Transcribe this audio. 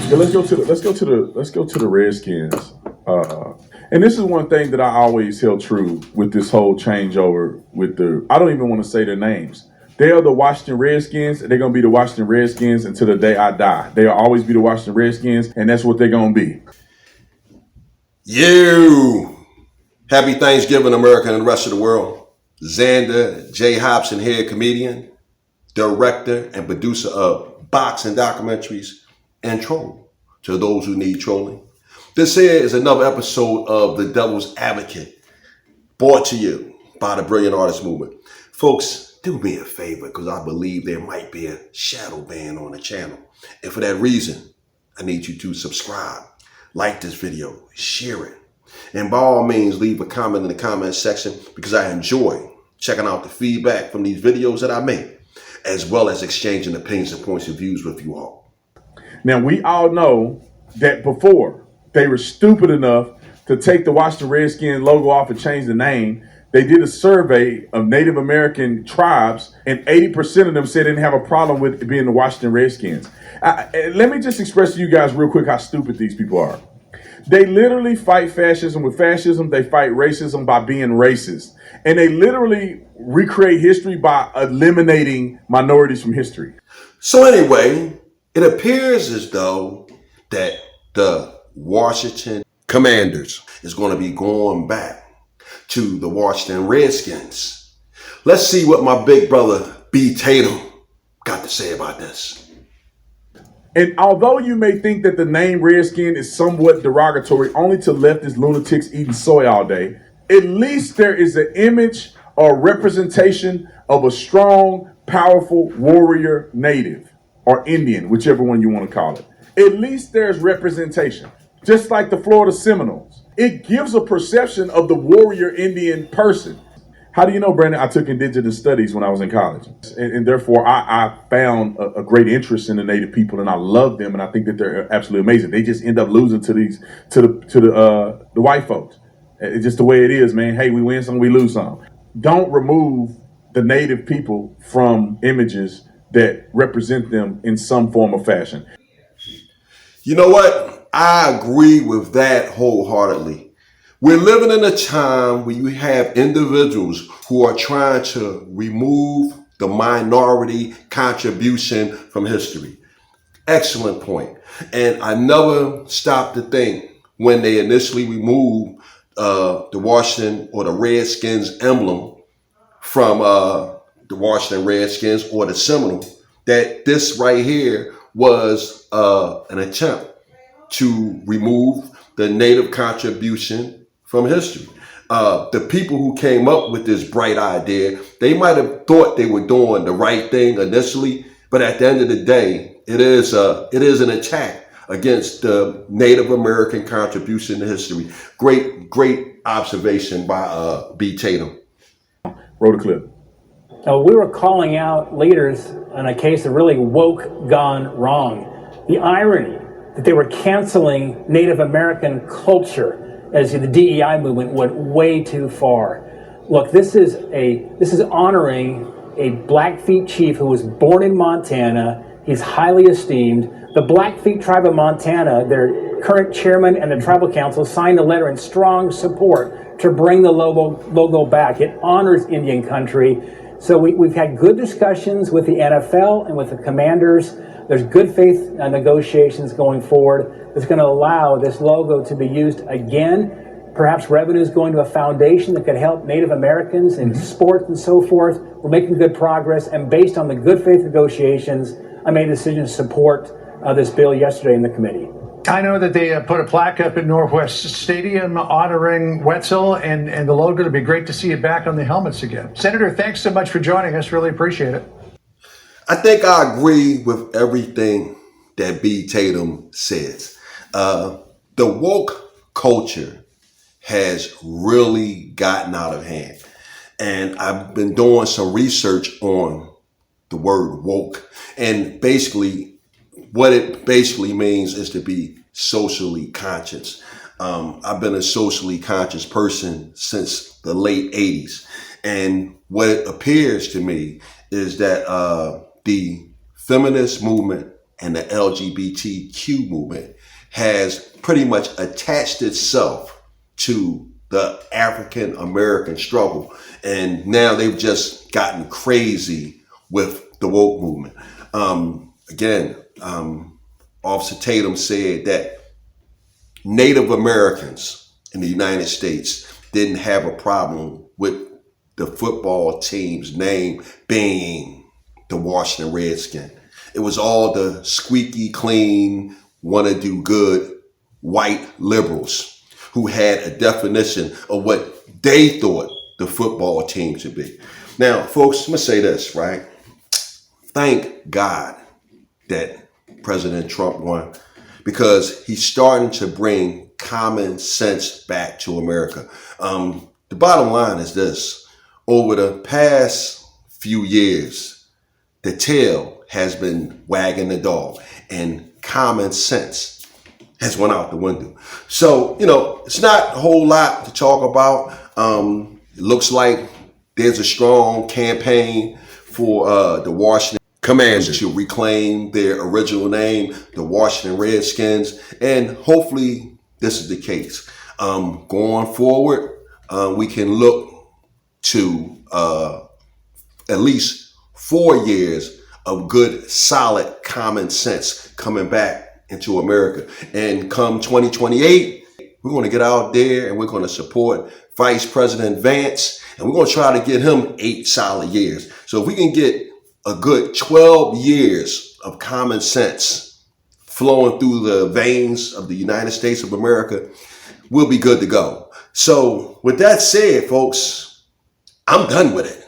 Yeah, let's go to the Redskins. And this is one thing that I always held true with this whole changeover with I don't even want to say their names. They are the Washington Redskins, and they're gonna be the Washington Redskins until the day I die. They'll always be the Washington Redskins, and that's what they're gonna be. You happy Thanksgiving, America, and the rest of the world. Xander J. Hobson here, comedian, director, and producer of boxing documentaries and troll to those who need trolling. This here is another episode of The Devil's Advocate, brought to you by the Brilliant Artist Movement. Folks, do me a favor because I believe there might be a shadow ban on the channel. And for that reason, I need you to subscribe, like this video, share it. And by all means, leave a comment in the comment section because I enjoy checking out the feedback from these videos that I make, as well as exchanging opinions and points of views with you all. Now, we all know that before they were stupid enough to take the Washington Redskins logo off and change the name, they did a survey of Native American tribes, and 80% of them said they didn't have a problem with being the Washington Redskins. Let me just express to you guys real quick how stupid these people are. They literally fight fascism with fascism. They fight racism by being racist. And they literally recreate history by eliminating minorities from history. So anyway, it appears as though that the Washington Commanders is going to be going back to the Washington Redskins. Let's see what my big brother B. Tatum got to say about this. And although you may think that the name Redskin is somewhat derogatory only to leftist lunatics eating soy all day, at least there is an image or representation of a strong, powerful warrior native or Indian, whichever one you want to call it. At least there's representation. Just like the Florida Seminoles. It gives a perception of the warrior Indian person. How do you know, Brandon? I took indigenous studies when I was in college. And therefore, I found a great interest in the Native people, and I love them, and I think that they're absolutely amazing. They just end up losing to the white folks. It's just the way it is, man. Hey, we win some, we lose some. Don't remove the Native people from images that represent them in some form or fashion. You know what? I agree with that wholeheartedly. We're living in a time where you have individuals who are trying to remove the minority contribution from history. Excellent point. And I never stopped to think when they initially removed the Washington or the Redskins emblem from the Washington Redskins or the Seminole, that this right here was an attempt to remove the Native contribution from history. The people who came up with this bright idea, they might have thought they were doing the right thing initially, but at the end of the day, it is an attack against the Native American contribution to history. Great observation by B. Tatum. Roll the clip. We were calling out leaders on a case of really woke gone wrong. The irony that they were canceling Native American culture as the DEI movement went way too far. Look, this is honoring a Blackfeet chief who was born in Montana. He's highly esteemed. The Blackfeet tribe of Montana, their current chairman and the tribal council signed a letter in strong support to bring the logo back. It honors Indian country. So we've had good discussions with the NFL and with the Commanders. There's good faith negotiations going forward that's going to allow this logo to be used again. Perhaps revenues going to a foundation that could help Native Americans in sports and so forth. We're making good progress, and based on the good faith negotiations, I made a decision to support this bill yesterday in the committee. I know that they put a plaque up in Northwest Stadium honoring Wetzel and the logo. It'd be great to see it back on the helmets again. Senator, thanks so much for joining us. Really appreciate it. I think I agree with everything that B. Tatum says. The woke culture has really gotten out of hand. And I've been doing some research on the word woke. And basically, what it basically means is to be socially conscious. I've been a socially conscious person since the late 80s. And what it appears to me is that the feminist movement and the LGBTQ movement has pretty much attached itself to the African American struggle. And now they've just gotten crazy with the woke movement. Again, Officer Tatum said that Native Americans in the United States didn't have a problem with the football team's name being the Washington Redskins. It was all the squeaky clean, want to do good white liberals who had a definition of what they thought the football team should be. Now, folks, I'm going to say this, right? Thank God that President Trump won, because he's starting to bring common sense back to America. The bottom line is this. Over the past few years, the tail has been wagging the dog, and common sense has went out the window. So, it's not a whole lot to talk about. It looks like there's a strong campaign for the Washington Commanders to reclaim their original name, the Washington Redskins, and hopefully this is the case. Going forward, we can look to at least 4 years of good, solid common sense coming back into America. And come 2028, we're going to get out there and we're going to support Vice President Vance, and we're going to try to get him 8 solid years. So if we can get a good 12 years of common sense flowing through the veins of the United States of America, we'll be good to go. So with that said, folks, I'm done with it.